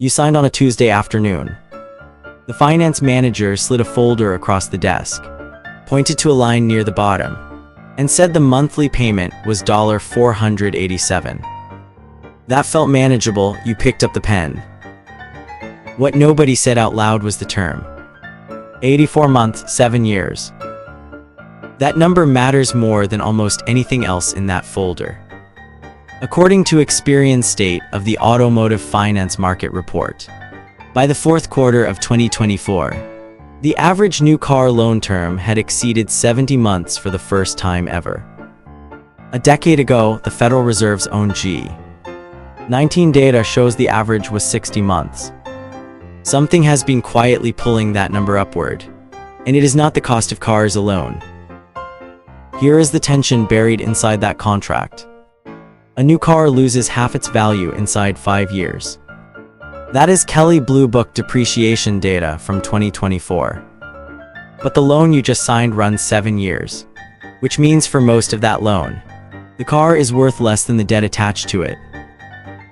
You signed on a Tuesday afternoon. The finance manager slid a folder across the desk, pointed to a line near the bottom, and said the monthly payment was $487. That felt manageable. You picked up the pen. What nobody said out loud was the term. 84 months, 7 years. That number matters more than almost anything else in that folder. According to Experian State of the Automotive Finance Market Report, by the fourth quarter of 2024, the average new car loan term had exceeded 70 months for the first time ever. A decade ago, the Federal Reserve's own G19 data shows the average was 60 months. Something has been quietly pulling that number upward, and it is not the cost of cars alone. Here is the tension buried inside that contract. A new car loses half its value inside 5 years. That is Kelley Blue Book depreciation data from 2024. But the loan you just signed runs 7 years, which means for most of that loan, the car is worth less than the debt attached to it.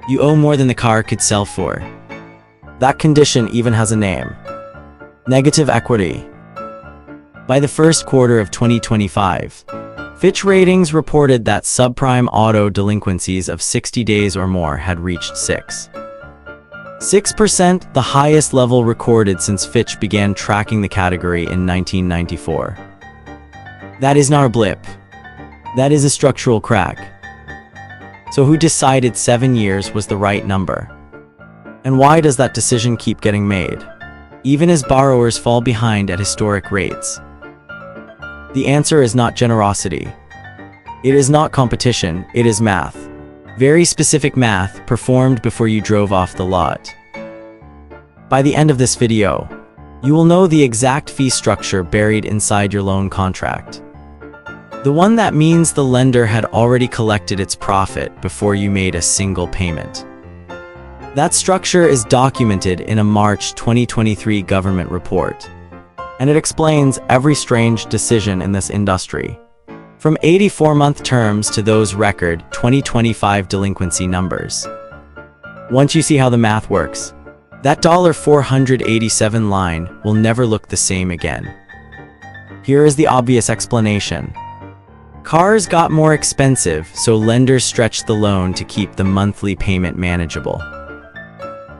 You owe more than the car could sell for. That condition even has a name: negative equity. By the first quarter of 2025, Fitch Ratings reported that subprime auto delinquencies of 60 days or more had reached 6%, the highest level recorded since Fitch began tracking the category in 1994. That is not a blip. That is a structural crack. So who decided 7 years was the right number? And why does that decision keep getting made, even as borrowers fall behind at historic rates? The answer is not generosity. It is not competition, it is math. Very specific math performed before you drove off the lot. By the end of this video, you will know the exact fee structure buried inside your loan contract. The one that means the lender had already collected its profit before you made a single payment. That structure is documented in a March 2023 government report, and it explains every strange decision in this industry, from 84-month terms to those record 2025 delinquency numbers. Once you see how the math works, that $487 line will never look the same again. Here is the obvious explanation. Cars got more expensive, so lenders stretched the loan to keep the monthly payment manageable.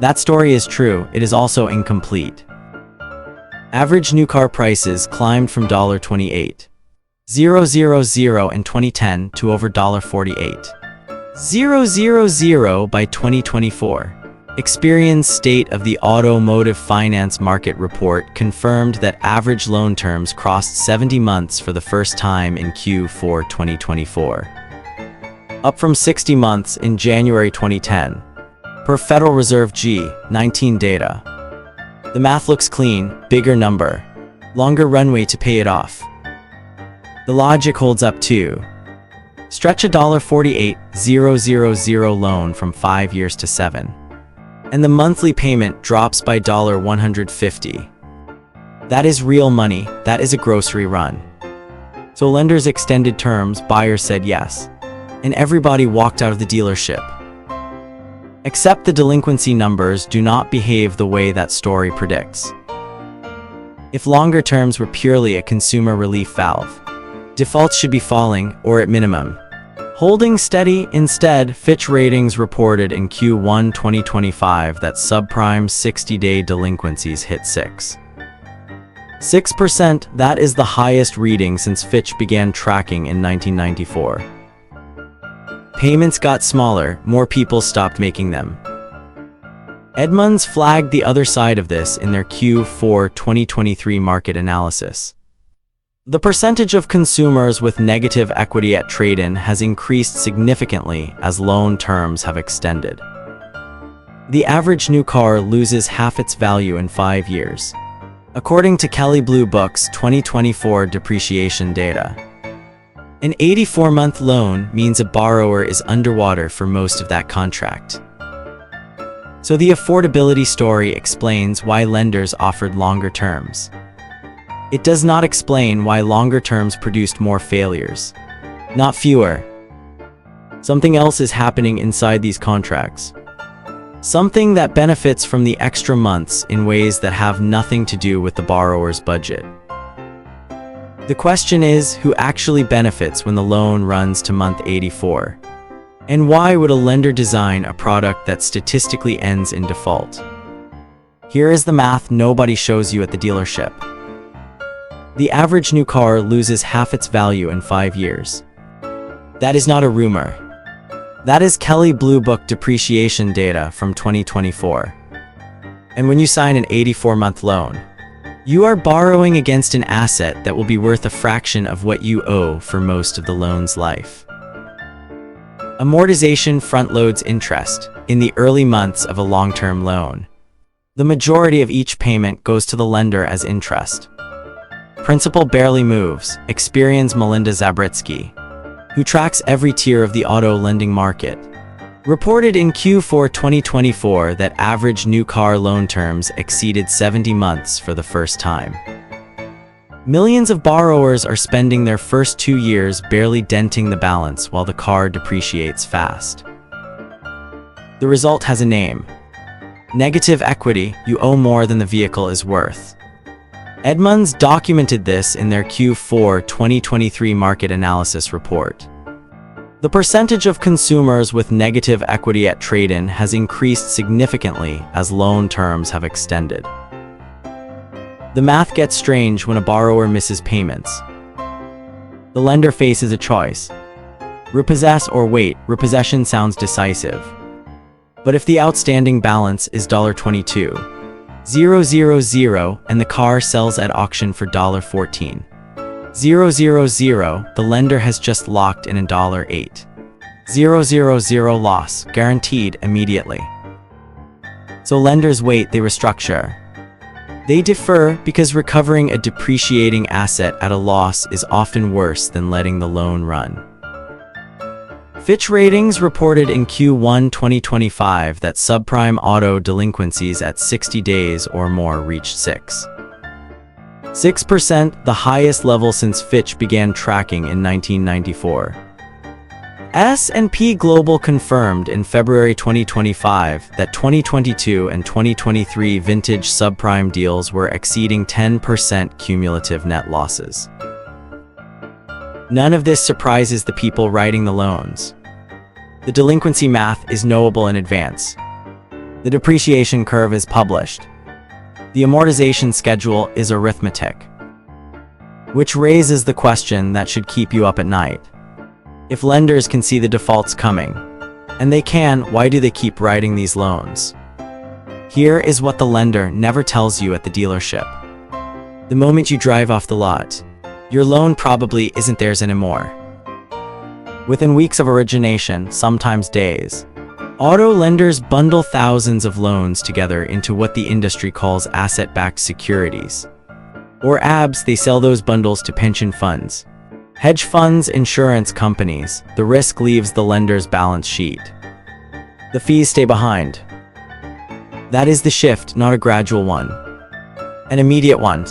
That story is true, it is also incomplete. Average new car prices climbed from $28,000 in 2010 to over $48,000 by 2024. Experian's State of the Automotive Finance Market Report confirmed that average loan terms crossed 70 months for the first time in Q4 2024, up from 60 months in January 2010, per Federal Reserve G19 data. The math looks clean, bigger number, longer runway to pay it off. The logic holds up too. Stretch a $48,000 loan from 5 years to 7. And the monthly payment drops by $150. That is real money, that is a grocery run. So lenders extended terms, buyers said yes, and everybody walked out of the dealership. Except the delinquency numbers do not behave the way that story predicts. If longer terms were purely a consumer relief valve, defaults should be falling, or at minimum, holding steady. Instead, Fitch Ratings reported in Q1 2025 that subprime 60-day delinquencies hit 6%. That is the highest reading since Fitch began tracking in 1994. Payments got smaller, more people stopped making them. Edmunds flagged the other side of this in their Q4 2023 market analysis. The percentage of consumers with negative equity at trade-in has increased significantly as loan terms have extended. The average new car loses half its value in 5 years, according to Kelley Blue Book's 2024 depreciation data. An 84-month loan means a borrower is underwater for most of that contract. So the affordability story explains why lenders offered longer terms. It does not explain why longer terms produced more failures, not fewer. Something else is happening inside these contracts. something that benefits from the extra months in ways that have nothing to do with the borrower's budget. The question is, who actually benefits when the loan runs to month 84? And why would a lender design a product that statistically ends in default? Here is the math nobody shows you at the dealership. The average new car loses half its value in 5 years. That is not a rumor. That is Kelley Blue Book depreciation data from 2024. And when you sign an 84-month loan, you are borrowing against an asset that will be worth a fraction of what you owe for most of the loan's life. Amortization front-loads interest in the early months of a long-term loan. The majority of each payment goes to the lender as interest. Principal barely moves, experienced Melinda Zabritsky, who tracks every tier of the auto lending market, reported in Q4 2024 that average new car loan terms exceeded 70 months for the first time. Millions of borrowers are spending their first 2 years barely denting the balance while the car depreciates fast. The result has a name. Negative equity. You owe more than the vehicle is worth. Edmunds documented this in their Q4 2023 market analysis report. The percentage of consumers with negative equity at trade-in has increased significantly as loan terms have extended. The math gets strange when a borrower misses payments. The lender faces a choice. Repossess or wait. Repossession sounds decisive. But if the outstanding balance is $22,000 and the car sells at auction for $14,000, the lender has just locked in a $8,000 loss, guaranteed immediately. So lenders wait, they restructure. They defer because recovering a depreciating asset at a loss is often worse than letting the loan run. Fitch Ratings reported in Q1 2025 that subprime auto delinquencies at 60 days or more reached 6%, the highest level since Fitch began tracking in 1994. S&P Global confirmed in February 2025 that 2022 and 2023 vintage subprime deals were exceeding 10% cumulative net losses. None of this surprises the people writing the loans. The delinquency math is knowable in advance. The depreciation curve is published. The amortization schedule is arithmetic. Which raises the question that should keep you up at night. If lenders can see the defaults coming, and they can, why do they keep writing these loans? Here is what the lender never tells you at the dealership. The moment you drive off the lot, your loan probably isn't theirs anymore. Within weeks of origination, sometimes days, auto lenders bundle thousands of loans together into what the industry calls asset-backed securities. Or ABS. They sell those bundles to pension funds, hedge funds, insurance companies. The risk leaves the lender's balance sheet. The fees stay behind. That is the shift, not a gradual one. An immediate one.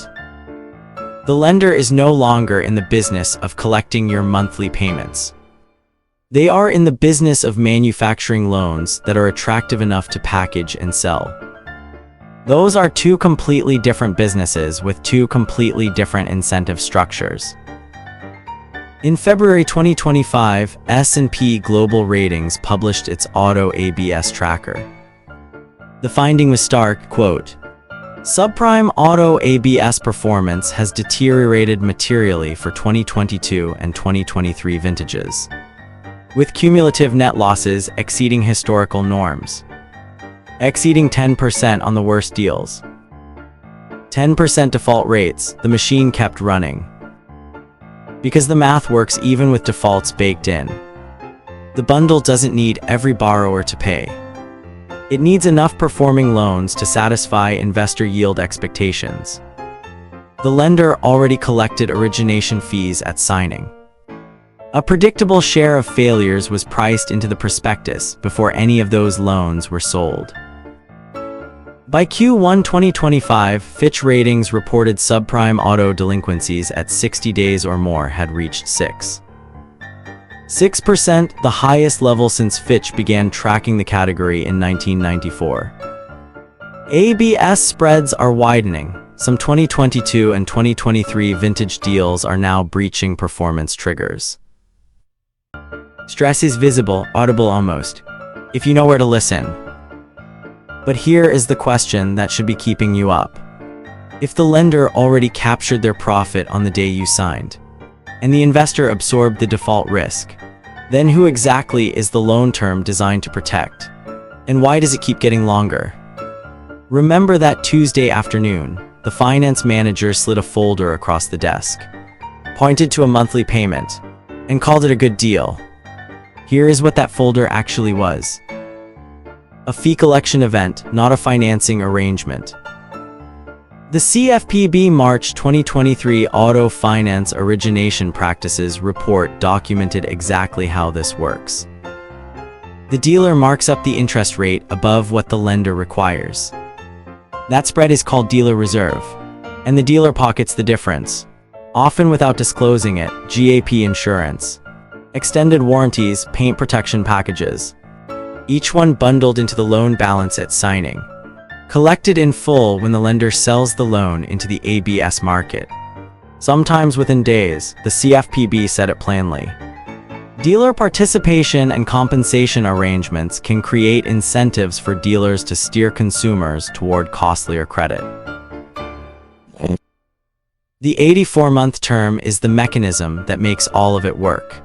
The lender is no longer in the business of collecting your monthly payments. They are in the business of manufacturing loans that are attractive enough to package and sell. Those are two completely different businesses with two completely different incentive structures. In February 2025, S&P Global Ratings published its Auto ABS tracker. The finding was stark, quote, "Subprime auto ABS performance has deteriorated materially for 2022 and 2023 vintages, with cumulative net losses exceeding historical norms, exceeding 10% on the worst deals. 10% default rates. The machine kept running. Because the math works even with defaults baked in. The bundle doesn't need every borrower to pay. It needs enough performing loans to satisfy investor yield expectations. The lender already collected origination fees at signing. A predictable share of failures was priced into the prospectus before any of those loans were sold." By Q1 2025, Fitch Ratings reported subprime auto delinquencies at 60 days or more had reached 6%, the highest level since Fitch began tracking the category in 1994. ABS spreads are widening. Some 2022 and 2023 vintage deals are now breaching performance triggers. Stress is visible, audible almost, if you know where to listen. But here is the question that should be keeping you up. If the lender already captured their profit on the day you signed, and the investor absorbed the default risk, then who exactly is the loan term designed to protect? And why does it keep getting longer? Remember that Tuesday afternoon, the finance manager slid a folder across the desk, pointed to a monthly payment, and called it a good deal. Here is what that folder actually was. A fee collection event, not a financing arrangement. The CFPB March 2023 Auto Finance Origination Practices Report documented exactly how this works. The dealer marks up the interest rate above what the lender requires. That spread is called dealer reserve, and the dealer pockets the difference, often without disclosing it. GAP insurance, extended warranties, paint protection packages, each one bundled into the loan balance at signing, collected in full when the lender sells the loan into the ABS market. Sometimes within days, the CFPB said it plainly. Dealer participation and compensation arrangements can create incentives for dealers to steer consumers toward costlier credit. The 84-month term is the mechanism that makes all of it work.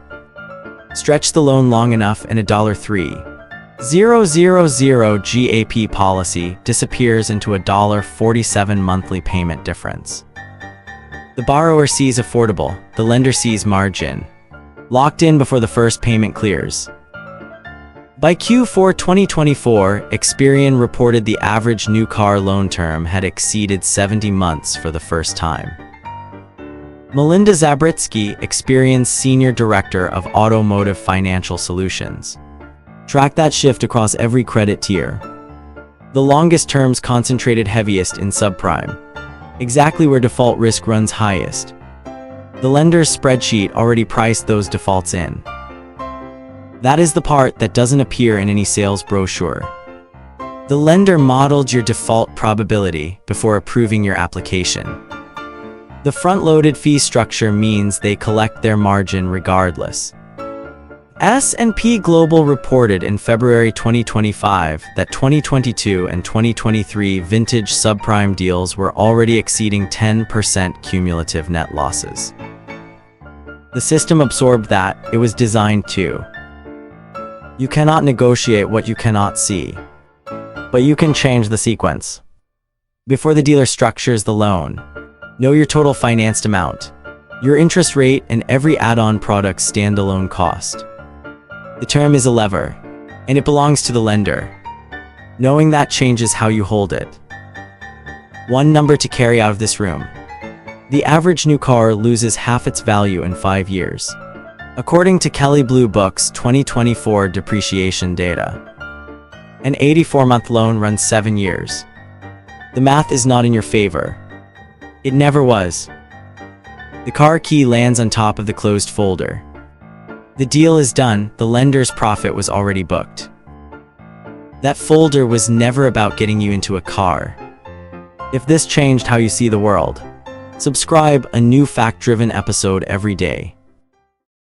Stretch the loan long enough and a $3,000 GAP policy disappears into a $47 monthly payment difference. The borrower sees affordable, the lender sees margin, locked in before the first payment clears. By Q4 2024, Experian reported the average new car loan term had exceeded 70 months for the first time. Melinda Zabritsky, Experian's Senior Director of Automotive Financial Solutions, tracked that shift across every credit tier. The longest terms concentrated heaviest in subprime, exactly where default risk runs highest. The lender's spreadsheet already priced those defaults in. That is the part that doesn't appear in any sales brochure. The lender modeled your default probability before approving your application. The front-loaded fee structure means they collect their margin regardless. S&P Global reported in February 2025 that 2022 and 2023 vintage subprime deals were already exceeding 10% cumulative net losses. The system absorbed that. It was designed to. You cannot negotiate what you cannot see, but you can change the sequence. Before the dealer structures the loan, know your total financed amount, your interest rate, and every add-on product's standalone cost. The term is a lever, and it belongs to the lender. Knowing that changes how you hold it. One number to carry out of this room. The average new car loses half its value in 5 years, according to Kelley Blue Book's 2024 depreciation data. An 84-month loan runs 7 years. The math is not in your favor. It never was. The car key lands on top of the closed folder. The deal is done, the lender's profit was already booked. That folder was never about getting you into a car. If this changed how you see the world, subscribe, a new fact-driven episode every day.